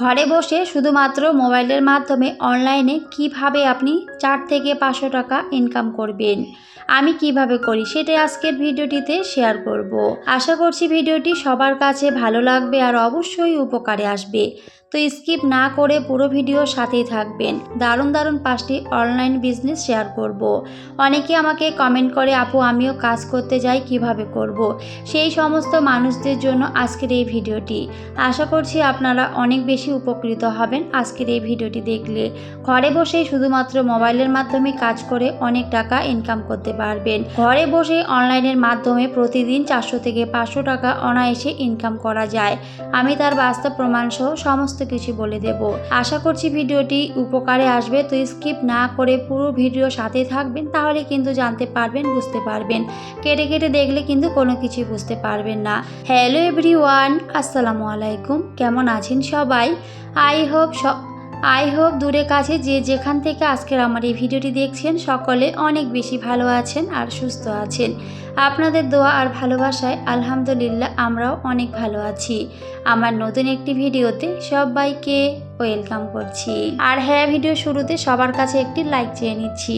ঘরে বসে শুধুমাত্র মোবাইলের মাধ্যমে অনলাইনে কিভাবে আপনি 4 থেকে 500 টাকা ইনকাম করবেন, আমি কিভাবে করি সেটাই আজকের ভিডিওটিতে শেয়ার করব। আশা করছি ভিডিওটি সবার কাছে ভালো লাগবে আর অবশ্যই উপকারে আসবে। তো স্কিপ না করে পুরো ভিডিওর সাথেই থাকবেন। দারুণ দারুণ 5টি অনলাইন বিজনেস শেয়ার করব। অনেকে আমাকে কমেন্ট করে, আপু আমিও কাজ করতে যাই, কিভাবে করব। সেই সমস্ত মানুষদের জন্য আজকের এই ভিডিওটি। আশা করছি আপনারা অনেক বেশি উপকৃত হবেন আজকের এই ভিডিওটি দেখলে। ঘরে বসেই শুধুমাত্র মোবাইলের মাধ্যমে কাজ করে অনেক টাকা ইনকাম করতে পারবেন। ঘরে বসে অনলাইনের মাধ্যমে প্রতিদিন 400 থেকে 500 টাকা অনায়াসে ইনকাম করা যায়। আমি তার বাস্তব প্রমাণ সহ সমস্ত কিছু বলে দেব। আশা করছি ভিডিওটি উপকারে আসবে। তো স্কিপ না করে পুরো ভিডিও সাথে থাকবেন, তাহলে কিন্তু জানতে পারবেন, বুঝতে পারবেন। কেটে কেটে দেখলে কিন্তু কোনো কিছু বুঝতে পারবেন না। হ্যালো এভরিওয়ান, আসসালামু আলাইকুম। কেমন আছেন সবাই? আই হোপ দূরে কাছে যে যেখান থেকে আজকের আমার এই ভিডিওটি দেখছেন সকলে অনেক বেশি ভালো আছেন আর সুস্থ আছেন। আপনাদের দোয়া আর ভালোবাসায় আলহামদুলিল্লাহ আমরাও অনেক ভালো আছি। আমার নতুন একটি ভিডিওতে সবাইকে ওয়েলকাম করছি। আর হ্যাঁ, ভিডিও শুরুতে সবার কাছে একটি লাইক চেয়ে নিচ্ছি।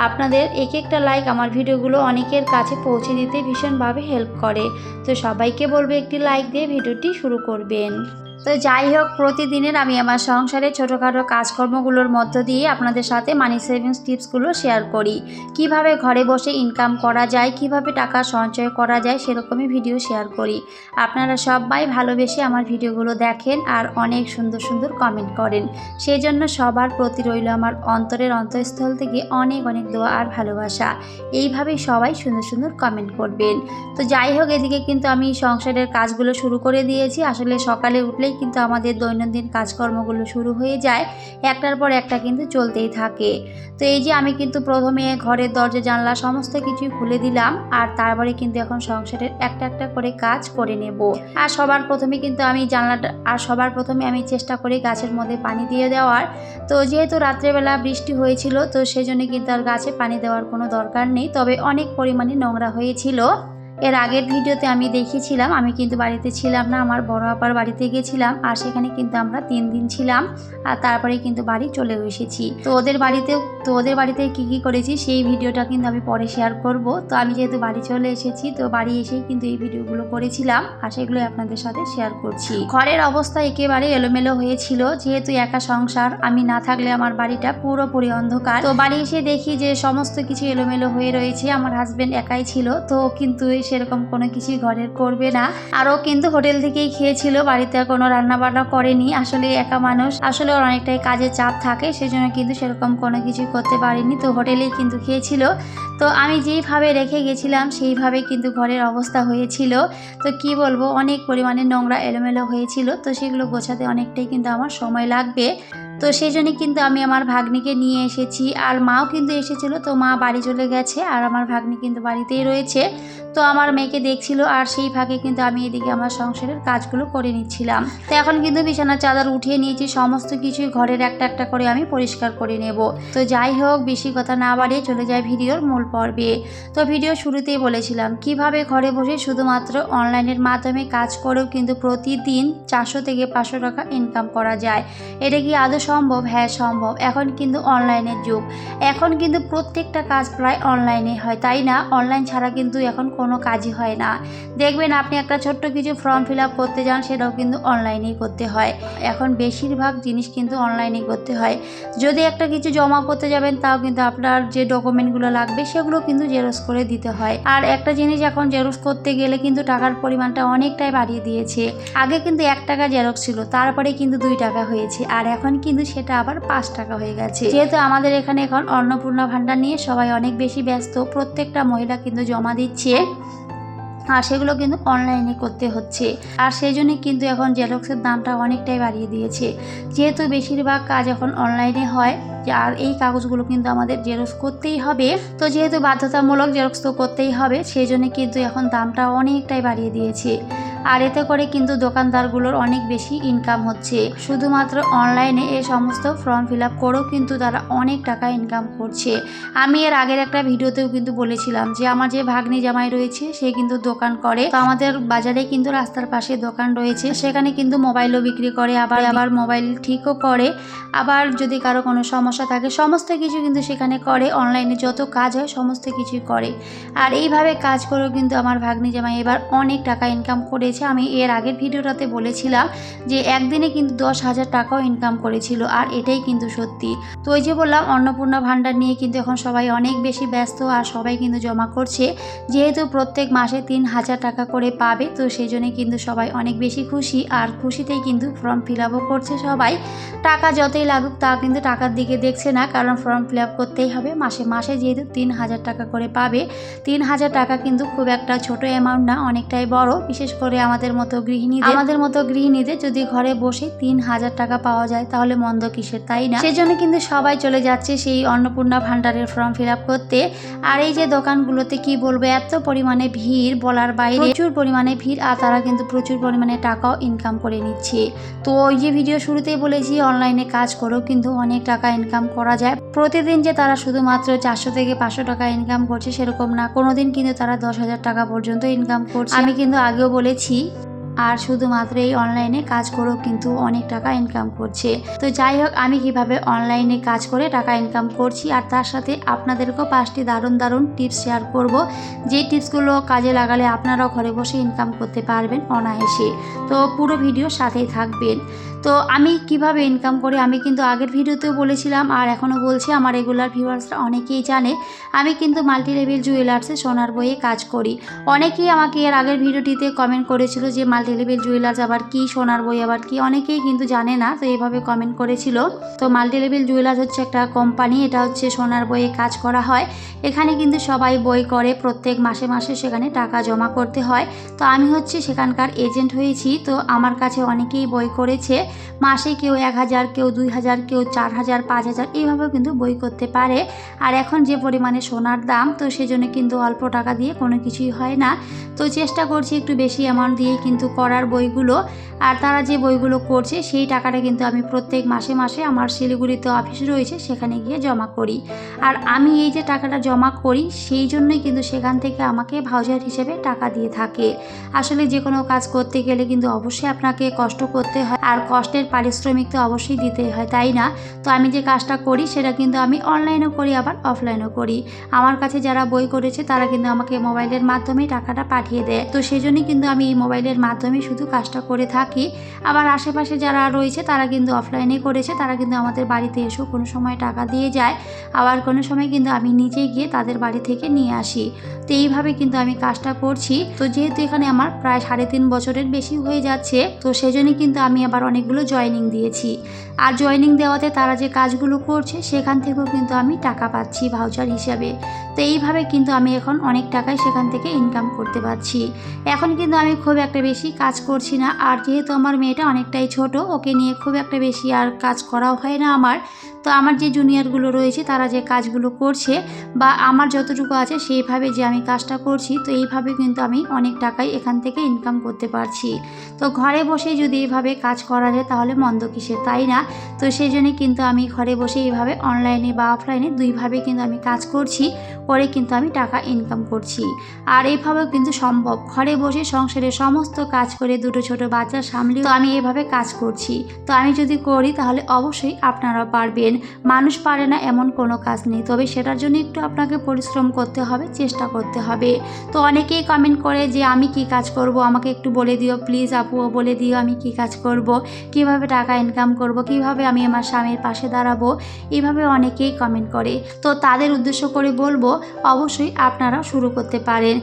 আপনাদের এক একটা লাইক আমার ভিডিওগুলো অনেকের কাছে পৌঁছে দিতে ভীষণভাবে হেল্প করে। তো সবাইকে বলবো একটি লাইক দিয়ে ভিডিওটি শুরু করবেন। তো যাই হোক, প্রতিদিনের আমি আমার সংসারে ছোটোখাটো কাজকর্মগুলোর মধ্য দিয়ে আপনাদের সাথে মানি সেভিংস টিপসগুলো শেয়ার করি। কিভাবে ঘরে বসে ইনকাম করা যায়, কিভাবে টাকা সঞ্চয় করা যায়, সেরকমই ভিডিও শেয়ার করি। আপনারা সবাই ভালোবেসে আমার ভিডিওগুলো দেখেন আর অনেক সুন্দর সুন্দর কমেন্ট করেন। সেই জন্য সবার প্রতি রইল আমার অন্তরের অন্তঃস্থল থেকে অনেক অনেক দোয়া আর ভালোবাসা। এইভাবেই সবাই সুন্দর সুন্দর কমেন্ট করবেন। তো যাই হোক, এদিকে কিন্তু আমি সংসারের কাজগুলো শুরু করে দিয়েছি। আসলে সকালে উঠলেই কিন্তু আমাদের দৈনন্দিন কাজকর্মগুলো শুরু হয়ে যায়, একটার পর একটা কিন্তু চলতেই থাকে। তো এই যে আমি কিন্তু প্রথমে ঘরের দরজা জানলা সমস্ত কিছুই খুলে দিলাম, আর তারপরে কিন্তু এখন সংসারের একটা একটা করে কাজ করে নেব। আর সবার প্রথমে আমি চেষ্টা করি গাছের মধ্যে পানি দিয়ে দেওয়ার। তো যেহেতু রাত্রেবেলা বৃষ্টি হয়েছিল, তো সেজন্য কিন্তু আর গাছে পানি দেওয়ার কোনো দরকার নেই, তবে অনেক পরিমাণে নোংরা হয়েছিল। এর আগের ভিডিওতে আমি দেখিয়েছিলাম, আমি কিন্তু বাড়িতে ছিলাম না, আমার বড় আপার বাড়িতে গেছিলাম। আর সেখানে কিন্তু আমরা 3 দিন ছিলাম, আর তারপরে কিন্তু বাড়ি চলে এসেছি। তো ওদের বাড়িতে কি করেছি সেই ভিডিওটা কিন্তু আমি পরে শেয়ার করব। তো আমি যেহেতু বাড়ি চলে এসেছি, তো বাড়ি এসেই কিন্তু এই ভিডিওগুলো করেছিলাম, আর সেগুলোই আপনাদের সাথে শেয়ার করছি। ঘরের অবস্থা একেবারে এলোমেলো হয়েছিল, যেহেতু একা সংসার, আমি না থাকলে আমার বাড়িটা পুরোপুরি অন্ধকার। তো বাড়ি এসে দেখি যে সমস্ত কিছু এলোমেলো হয়ে রয়েছে। আমার হাজবেন্ড একাই ছিল, তো কিন্তু সেরকম কোনো কিছুই ঘরের করবে না। আরও কিন্তু হোটেল থেকেই খেয়েছিল, বাড়িতে কোনো রান্না বান্না করেনি। আসলে একা মানুষ, আসলে ওর অনেকটাই কাজের চাপ থাকে, সেজন্য কিন্তু সেরকম কোনো কিছুই করতে পারিনি। তো হোটেলেই কিন্তু খেয়েছিল। তো আমি যেইভাবে রেখে গেছিলাম সেইভাবে কিন্তু ঘরের অবস্থা হয়েছিল। তো কি বলবো, অনেক পরিমাণে নোংরা এলোমেলো হয়েছিল। তো সেগুলো গোছাতে অনেকটাই কিন্তু আমার সময় লাগবে। তো সেই জন্যই কিন্তু আমি আমার ভাগ্নিকে নিয়ে এসেছি, আর মাও কিন্তু এসেছিল। তো মা বাড়ি চলে গেছে, আর আমার ভাগ্নি কিন্তু বাড়িতেই রয়েছে। তো আমার মেয়েকে দেখছিল, আর সেই ফাঁকে কিন্তু আমি এদিকে আমার সংসারের কাজগুলো করে নিচ্ছিলাম। তো এখন কিন্তু বিছানার চাদর উঠিয়ে নিয়েছি, সমস্ত কিছুই ঘরের একটা একটা করে আমি পরিষ্কার করে নেব। তো যাই হোক, বেশি কথা না বাড়িয়ে চলে যায় ভিডিওর মূল পর্বে। তো ভিডিও শুরুতেই বলেছিলাম কিভাবে ঘরে বসে শুধুমাত্র অনলাইনের মাধ্যমে কাজ করেও কিন্তু প্রতিদিন 400 থেকে 500 টাকা ইনকাম করা যায়। এটা কি আদৌ সম্ভব? হ্যাঁ সম্ভব। এখন কিন্তু অনলাইনের যুগ, এখন কিন্তু প্রত্যেকটা কাজ প্রায় অনলাইনে হয়, তাই না? অনলাইন ছাড়া কিন্তু এখন কোনো কাজই হয় না। দেখবেন আপনি একটা ছোট্ট কিছু ফর্ম ফিল আপ করতে যান, সেটাও কিন্তু অনলাইনেই করতে হয়। এখন বেশিরভাগ জিনিস কিন্তু অনলাইনেই করতে হয়। যদি একটা কিছু জমা করতে যাবেন, তাও কিন্তু আপনার যে ডকুমেন্টগুলো লাগবে সেগুলো কিন্তু জেরক্স করে দিতে হয়। আর একটা জিনিস এখন জেরক্স করতে গেলে কিন্তু টাকার পরিমাণটা অনেকটাই বাড়িয়ে দিয়েছে। আগে কিন্তু 1 টাকা জেরক্স ছিল, তারপরে কিন্তু 2 টাকা হয়েছে, আর এখন কিন্তু সেটা আবার 5 টাকা হয়ে গেছে। যেহেতু আমাদের এখানে এখন অন্নপূর্ণা ভাণ্ডার নিয়ে সবাই অনেক বেশি ব্যস্ত, প্রত্যেকটা মহিলা কিন্তু জমা দিচ্ছে, আর সেগুলো কিন্তু অনলাইনে করতে হচ্ছে। আর সেই জন্যই কিন্তু এখন জেরক্সের দামটা অনেকটাই বাড়িয়ে দিয়েছে, যেহেতু বেশিরভাগ কাজ এখন অনলাইনে হয়। আর এই কাগজগুলো কিন্তু আমাদের জেরক্স করতেই হবে। তো যেহেতু বাধ্যতামূলক জেরক্স তো করতেই হবে, সেই জন্য কিন্তু এখন দামটা অনেকটাই বাড়িয়ে দিয়েছে। আর এতে করে কিন্তু দোকানদারগুলোর অনেক বেশি ইনকাম হচ্ছে। শুধুমাত্র অনলাইনে এই সমস্ত ফর্ম ফিল আপ করেও কিন্তু তারা অনেক টাকা ইনকাম করছে। আমি এর আগের একটা ভিডিওতেও কিন্তু বলেছিলাম যে আমার যে ভাগ্নি জামাই রয়েছে সে কিন্তু দোকান করে। তো আমাদের বাজারে কিন্তু রাস্তার পাশে দোকান রয়েছে, সেখানে কিন্তু মোবাইলও বিক্রি করে, আবার মোবাইল ঠিকও করে, আবার যদি কারো কোনো সমস্যা থাকে সমস্ত কিছু কিন্তু সেখানে করে। অনলাইনে যত কাজ হয় সমস্ত কিছুই করে। আর এইভাবে কাজ করেও কিন্তু আমার ভাগ্নি জামাই এবার অনেক টাকা ইনকাম করেছে। আমি এর আগের ভিডিওটাতে বলেছিলাম যে একদিনে কিন্তু 10,000 টাকাও ইনকাম করেছিল, আর এটাই কিন্তু সত্যি। তো ওই যে বললাম অন্নপূর্ণা ভাণ্ডার নিয়ে কিন্তু এখন সবাই অনেক বেশি ব্যস্ত, আর সবাই কিন্তু জমা করছে। যেহেতু প্রত্যেক মাসে 3,000 টাকা করে পাবে, তো সেই জন্যই কিন্তু সবাই অনেক বেশি খুশি, আর খুশিতেই কিন্তু ফর্ম ফিল আপও করছে সবাই। টাকা যতই লাগুক তা কিন্তু টাকার দিকে দেখছে না, কারণ ফর্ম ফিল আপ করতেই হবে। মাসে মাসে যেহেতু 3,000 টাকা করে পাবে, 3,000 টাকা কিন্তু খুব একটা ছোট অ্যামাউন্ট না, অনেকটাই বড়। বিশেষ করে আমাদের মতো গৃহিণীদের যদি ঘরে বসে 3,000 টাকা পাওয়া যায় তাহলে মন্দ কিসের, তাই না? সেজন্য কিন্তু সবাই চলে যাচ্ছে সেই অন্নপূর্ণা ভাণ্ডারের ফর্ম ফিল আপ করতে। আর এই যে দোকানগুলোতে কি বলবো, এত পরিমাণে ভিড় বলার বাইরে, প্রচুর পরিমাণে ভিড়, আর তারা কিন্তু প্রচুর পরিমাণে টাকাও ইনকাম করে নিচ্ছে। তো ওই যে ভিডিও শুরুতেই বলেছি অনলাইনে কাজ করেও কিন্তু অনেক টাকা ইনকাম করা যায়। প্রতিদিন যে তারা শুধুমাত্র 400 থেকে 500 টাকা ইনকাম করছে সেরকম না, কোনোদিন কিন্তু তারা 10,000 টাকা পর্যন্ত ইনকাম করছে। আমি কিন্তু আগেও বলেছি। আর শুধুমাত্র এই অনলাইনে কাজ করেও কিন্তু অনেক টাকা ইনকাম করছে। তো যাই হোক, আমি কিভাবে অনলাইনে কাজ করে টাকা ইনকাম করছি আর তার সাথে আপনাদেরকেও 5টি দারুণ টিপস শেয়ার করব, যে টিপসগুলো কাজে লাগালে আপনারাও ঘরে বসে ইনকাম করতে পারবেন অনায়াসে। তো পুরো ভিডিও সাথেই থাকবেন। তো আমি কিভাবে ইনকাম করি আমি কিন্তু আগের ভিডিওতেও বলেছিলাম, আর এখনও বলছি। আমার রেগুলার ভিউয়ার্সরা অনেকেই জানে আমি কিন্তু মাল্টি লেভেল জুয়েলার্সে সোনার বইয়ে কাজ করি। অনেকেই আমাকে এর আগের ভিডিওটিতে কমেন্ট করেছিল যে মাল্টি লেভেল জুয়েলার্স আবার কি, সোনার বই আবার কি, অনেকেই কিন্তু জানে না, তো এইভাবে কমেন্ট করেছিল। তো মাল্টি লেভেল জুয়েলার্স হচ্ছে একটা কোম্পানি, এটা হচ্ছে সোনার বইয়ে কাজ করা হয়। এখানে কিন্তু সবাই বই করে, প্রত্যেক মাসে মাসে সেখানে টাকা জমা করতে হয়। তো আমি হচ্ছে সেখানকার এজেন্ট হয়েছি। তো আমার কাছে অনেকেই বই করেছে, মাসে কেউ 1,000, কেউ 2,000, কেউ 4,000, 5,000 এইভাবেও কিন্তু বই করতে পারে। আর এখন যে পরিমাণে সোনার দাম, তো সেজন্য কিন্তু অল্প টাকা দিয়ে কোনো কিছুই হয় না। তো চেষ্টা করছি একটু বেশি অ্যামাউন্ট দিয়ে কিন্তু করার বইগুলো। আর তারা যে বইগুলো করছে সেই টাকাটা কিন্তু আমি প্রত্যেক মাসে মাসে আমার শিলিগুড়িতে অফিস রয়েছে সেখানে গিয়ে জমা করি। আর আমি এই যে টাকাটা জমা করি সেই জন্যই কিন্তু সেখান থেকে আমাকে ভাউচার হিসেবে টাকা দিয়ে থাকে। আসলে যে কোনো কাজ করতে গেলে কিন্তু অবশ্যই আপনাকে কষ্ট করতে হয়, আর কষ্টের পারিশ্রমিক তো অবশ্যই দিতে হয়, তাই না? তো আমি যে কাজটা করি সেটা কিন্তু আমি অনলাইনেও করি, আবার অফলাইনেও করি। আমার কাছে যারা বই করেছে তারা কিন্তু আমাকে মোবাইলের মাধ্যমে টাকাটা পাঠিয়ে দেয়। তো সেই জন্যই কিন্তু আমি এই মোবাইলের মাধ্যমে শুধু কাজটা করে থাকি। আবার আশেপাশে যারা রয়েছে তারা কিন্তু অফলাইনে করেছে, তারা কিন্তু আমাদের বাড়িতে এসেও কোনো সময় টাকা দিয়ে যায়, আবার কোনো সময় কিন্তু আমি নিজে গিয়ে তাদের বাড়ি থেকে নিয়ে আসি। তো এইভাবে কিন্তু আমি কাজটা করছি। তো যেহেতু এখানে আমার প্রায় 3.5 বছরের বেশি হয়ে যাচ্ছে, তো সেজন্যই কিন্তু আমি আবার অনেকগুলো জয়েনিং দিয়েছি। আর জয়েনিং দেওয়াতে তারা যে কাজগুলো করছে সেখান থেকেও কিন্তু আমি টাকা পাচ্ছি ভাউচার হিসাবে। তো এইভাবে কিন্তু আমি এখন অনেক টাকাই সেখান থেকে ইনকাম করতে পারছি। এখন কিন্তু আমি খুব একটা বেশি কাজ করছি না, আর যেহেতু আমার মেয়েটা অনেকটাই ছোট, ওকে নিয়ে খুব একটা বেশি আর কাজ করাও হয় না আমার। তো আমার যে জুনিয়রগুলো রয়েছে তারা যে কাজগুলো করছে বা আমার যতটুকু আছে সেইভাবে যে আমি কাজটা করছি, তো এইভাবে কিন্তু আমি অনেক টাকাই এখান থেকে ইনকাম করতে পারছি। তো ঘরে বসে যদি এইভাবে কাজ করা যায় তাহলে মন্দ কিসের, তাই না? তো সেই জন্যই কিন্তু আমি ঘরে বসে এইভাবে অনলাইনে বা অফলাইনে দুইভাবে কিন্তু আমি কাজ করছি, করে কিন্তু আমি টাকা ইনকাম করছি। আর এইভাবেও কিন্তু সম্ভব, ঘরে বসে সংসারের সমস্ত কাজ করে দুটো ছোট বাচ্চা সামলে তো আমি এইভাবে কাজ করছি। তো আমি যদি করি তাহলে অবশ্যই আপনারাও পারবেন। মানুষ পারে না এমন কোনো কাজ নেই, তবে সেটার জন্য একটু আপনাকে পরিশ্রম করতে হবে, চেষ্টা করতে হবে। তো অনেকেই কমেন্ট করে যে আমি কি কাজ করব, আমাকে একটু বলে দিও প্লিজ আপুও, বলে দিও আমি কি কাজ করব, কিভাবে টাকা ইনকাম করব, কিভাবে আমি আমার স্বামীর পাশে দাঁড়াবো, এইভাবে অনেকেই কমেন্ট করে। তো তাদের উদ্দেশ্য করে বলবো অবশ্যই আপনারাও শুরু করতে পারেন।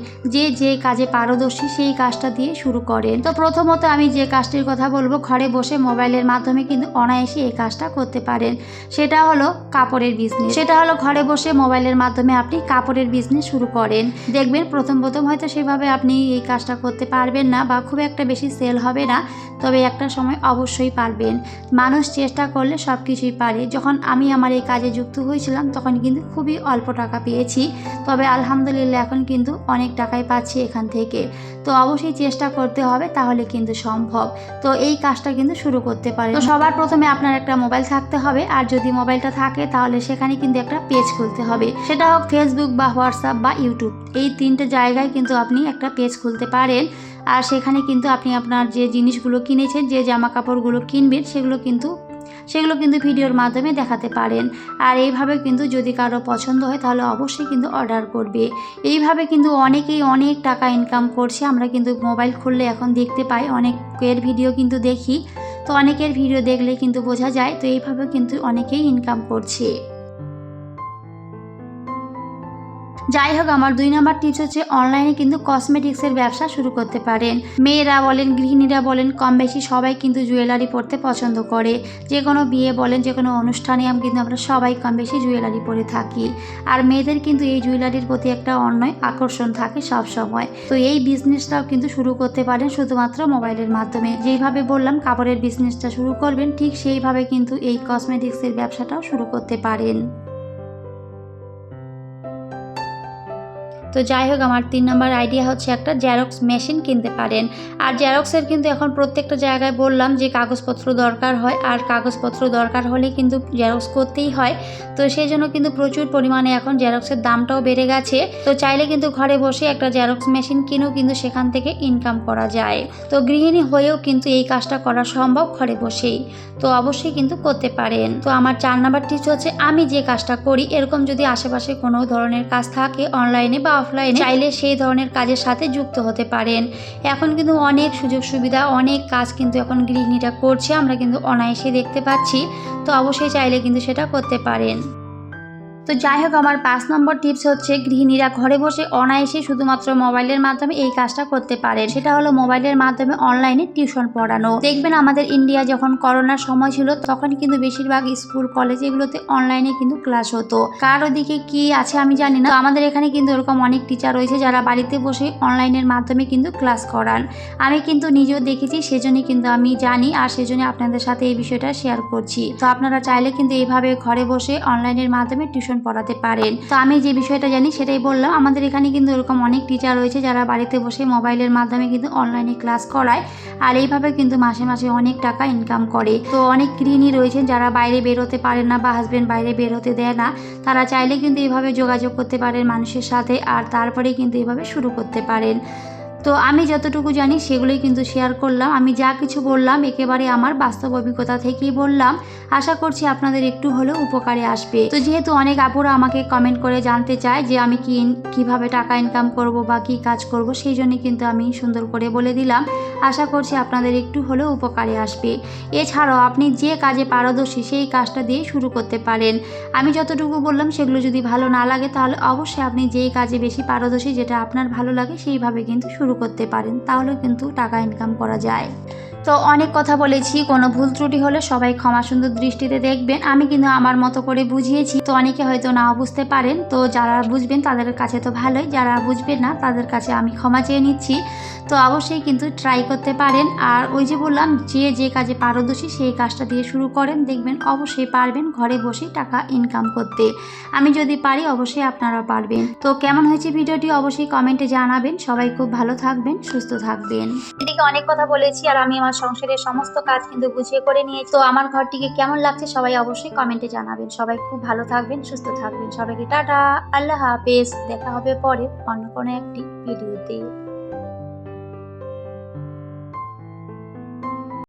যে কাজে পারদর্শী সেই কাজটা দিয়ে শুরু করেন। তো প্রথমত আমি যে কাজটির কথা বলবো, ঘরে বসে মোবাইলের মাধ্যমে কিন্তু অনায়াসে এই কাজটা করতে পারেন। সেটা হলো কাপড়ের বিজনেস। সেটা হলো ঘরে বসে মোবাইলের মাধ্যমে আপনি কাপড়ের বিজনেস শুরু করেন। দেখবেন প্রথম হয়তো সেভাবে আপনি এই কাজটা করতে পারবেন না বা খুব একটা বেশি সেল হবে না, তবে একটা সময় অবশ্যই পারবেন। মানুষ চেষ্টা করলে সব কিছুই পারে। যখন আমি আমার এই কাজে যুক্ত হয়েছিলাম তখন কিন্তু খুবই অল্প টাকা পেয়েছি, তবে আলহামদুলিল্লাহ এখন কিন্তু অনেক টাকাই পাচ্ছি এখান থেকে। তো অবশ্যই চেষ্টা করতে হবে, তাহলে কিন্তু সম্ভব। তো এই কাজটা কিন্তু শুরু করতে পারে। তো সবার প্রথমে আপনার একটা মোবাইল থাকতে হবে, আর যদি মোবাইলটা থাকে তাহলে সেখানে কিন্তু একটা পেজ খুলতে হবে, সেটা হোক ফেসবুক বা হোয়াটসঅ্যাপ বা ইউটিউব, এই 3টে জায়গায় কিন্তু আপনি একটা পেজ খুলতে পারেন। আর সেখানে কিন্তু আপনি আপনার যে জিনিসগুলো কিনেছেন, যে জামা কাপড়গুলো কিনবেন, সেগুলো কিন্তু ভিডিওর মাধ্যমে দেখাতে পারেন। আর এইভাবে কিন্তু যদি কারো পছন্দ হয় তাহলে অবশ্যই কিন্তু অর্ডার করবে। এইভাবে কিন্তু অনেকেই অনেক টাকা ইনকাম করছে। আমরা কিন্তু মোবাইল খুললে এখন দেখতে পাই, অনেকের ভিডিও কিন্তু দেখি। তো অনেকের ভিডিও দেখলে কিন্তু বোঝা যায়। তো এইভাবে কিন্তু অনেকেই ইনকাম করছে। যাই হোক, আমার 2 নম্বর টিপস হচ্ছে অনলাইনে কিন্তু কসমেটিক্সের ব্যবসা শুরু করতে পারেন। মেয়েরা বলেন, গৃহিণীরা বলেন, কম বেশি সবাই কিন্তু জুয়েলারি পরতে পছন্দ করে। যে কোনো বিয়ে বলেন, যে কোনো অনুষ্ঠানে কিন্তু আমরা সবাই কম বেশি জুয়েলারি পরে থাকি। আর মেয়েদের কিন্তু এই জুয়েলারির প্রতি একটা অন্য আকর্ষণ থাকে সব সময়। তো এই বিজনেসটাও কিন্তু শুরু করতে পারেন শুধুমাত্র মোবাইলের মাধ্যমে। যেইভাবে বললাম কাপড়ের বিজনেসটা শুরু করবেন, ঠিক সেইভাবে কিন্তু এই কসমেটিক্সের ব্যবসাটাও শুরু করতে পারেন। তো যাই হোক, আমার 3 নম্বর আইডিয়া হচ্ছে একটা জেরক্স মেশিন কিনতে পারেন। আর জেরক্সের কিন্তু এখন প্রত্যেকটা জায়গায় বললাম যে কাগজপত্র দরকার হয়, আর কাগজপত্র দরকার হলে কিন্তু জেরক্স করতেই হয়। তো সেই জন্য কিন্তু প্রচুর পরিমাণে এখন জেরক্সের দামটাও বেড়ে গেছে। তো চাইলে কিন্তু ঘরে বসে একটা জেরক্স মেশিন কিনেও কিন্তু সেখান থেকে ইনকাম করা যায়। তো গৃহিণী হয়েও কিন্তু এই কাজটা করা সম্ভব ঘরে বসেই। তো অবশ্যই কিন্তু করতে পারেন। তো আমার 4 নম্বর টিপস হচ্ছে, আমি যে কাজটা করি এরকম যদি আশেপাশে কোনো ধরনের কাজ থাকে অনলাইনে বা অফলাইনে, চাইলে সেই ধরনের কাজের সাথে যুক্ত হতে পারেন। এখন কিন্তু অনেক সুযোগ সুবিধা, অনেক কাজ কিন্তু এখন গৃহিণীরা করছে, আমরা কিন্তু অনায়াসে দেখতে পাচ্ছি। তো অবশ্যই চাইলে কিন্তু সেটা করতে পারেন। তো যাই হোক, আমার 5 নম্বর টিপস হচ্ছে গৃহিণীরা ঘরে বসে অনায়াসে শুধুমাত্র মোবাইলের মাধ্যমে এই কাজটা করতে পারেন। সেটা হলো মোবাইলের মাধ্যমে অনলাইনে টিউশন পড়ানো। দেখবেন আমাদের ইন্ডিয়া যখন করোনার সময় ছিল তখন কিন্তু বেশিরভাগ স্কুল কলেজ এগুলোতে অনলাইনে কিন্তু ক্লাস হতো। কার ওদিকে কি আছে আমি জানি না। তো আমাদের এখানে কিন্তু এরকম অনেক টিচার রয়েছে যারা বাড়িতে বসে অনলাইনের মাধ্যমে কিন্তু ক্লাস করান। আমি কিন্তু নিজেও দেখেছি, সেজন্যই কিন্তু আমি জানি, আর সেজন্য আপনাদের সাথে এই বিষয়টা শেয়ার করছি। তো আপনারা চাইলে কিন্তু এইভাবে ঘরে বসে অনলাইনের মাধ্যমে টিউশন পড়াতে পারেন। তো আমি যে বিষয়টা জানি সেটাই বললাম। আমাদের এখানে কিন্তু এরকম অনেক টিচার রয়েছে যারা বাড়িতে বসে মোবাইলের মাধ্যমে কিন্তু অনলাইনে ক্লাস করায়, আর এইভাবে কিন্তু মাসে মাসে অনেক টাকা ইনকাম করে। তো অনেক গৃহিণী রয়েছেন যারা বাইরে বের হতে পারেন না বা হাজবেন্ড বাইরে বের হতে দেয় না, তারা চাইলে কিন্তু এইভাবে যোগাযোগ করতে পারেন মানুষের সাথে, আর তারপরে কিন্তু এইভাবে শুরু করতে পারেন। তো আমি যতটুকু জানি সেগুলোই কিন্তু শেয়ার করলাম। আমি যা কিছু বললাম একেবারে আমার বাস্তব অভিজ্ঞতা থেকেই বললাম। আশা করছি আপনাদের একটু হলেও উপকারে আসবে। তো যেহেতু অনেক আপুরা আমাকে কমেন্ট করে জানতে চায় যে আমি কিভাবে টাকা ইনকাম করব বা কি কাজ করব, সেই জন্য কিন্তু আমি সুন্দর করে বলে দিলাম। আশা করছি আপনাদের একটু হলেও উপকারে আসবে। এছাড়াও আপনি যে কাজে পারদর্শী সেই কাজটা দিয়ে শুরু করতে পারেন। আমি যতটুকু বললাম সেগুলো যদি ভালো না লাগে তাহলে অবশ্যই আপনি যেই কাজে বেশি পারদর্শী, যেটা আপনার ভালো লাগে, সেইভাবে কিন্তু শুরু করতে পারেন। তাহলে কিন্তু টাকা ইনকাম করা যায়। তো অনেক কথা বলেছি, কোনো ভুল ত্রুটি হলে সবাই ক্ষমা সুন্দর দৃষ্টিতে দেখবেন। আমি কিন্তু আমার মতো করে বুঝিয়েছি। তো অনেকে হয়তো নাও বুঝতে পারেন। তো যারা বুঝবেন তাদের কাছে তো ভালোই, যারা বুঝবেন না তাদের কাছে আমি ক্ষমা চেয়ে নিচ্ছি। তো অবশ্যই কিন্তু ট্রাই করতে পারেন। আর ওই যে বললাম, যে কাজে পারদর্শী সেই কাজটা দিয়ে শুরু করেন, দেখবেন অবশ্যই পারবেন ঘরে বসেই টাকা ইনকাম করতে। আমি যদি পারি অবশ্যই আপনারাও পারবেন। তো কেমন হয়েছে ভিডিওটি অবশ্যই কমেন্টে জানাবেন। সবাই খুব ভালো থাকবেন, সুস্থ থাকবেন। এদিকে অনেক কথা বলেছি, আর আমি আমার সংসারের সমস্ত কাজ কিন্তু গুছিয়ে করে নিয়েছি। তো আমার ঘরটিকে কেমন লাগছে সবাই অবশ্যই কমেন্টে জানাবেন। সবাই খুব ভালো থাকবেন, সুস্থ থাকবেন। সবাইকে টাটা, আল্লাহ হাফেজ। দেখা হবে পরে অন্য কোনো একটি ভিডিওতে।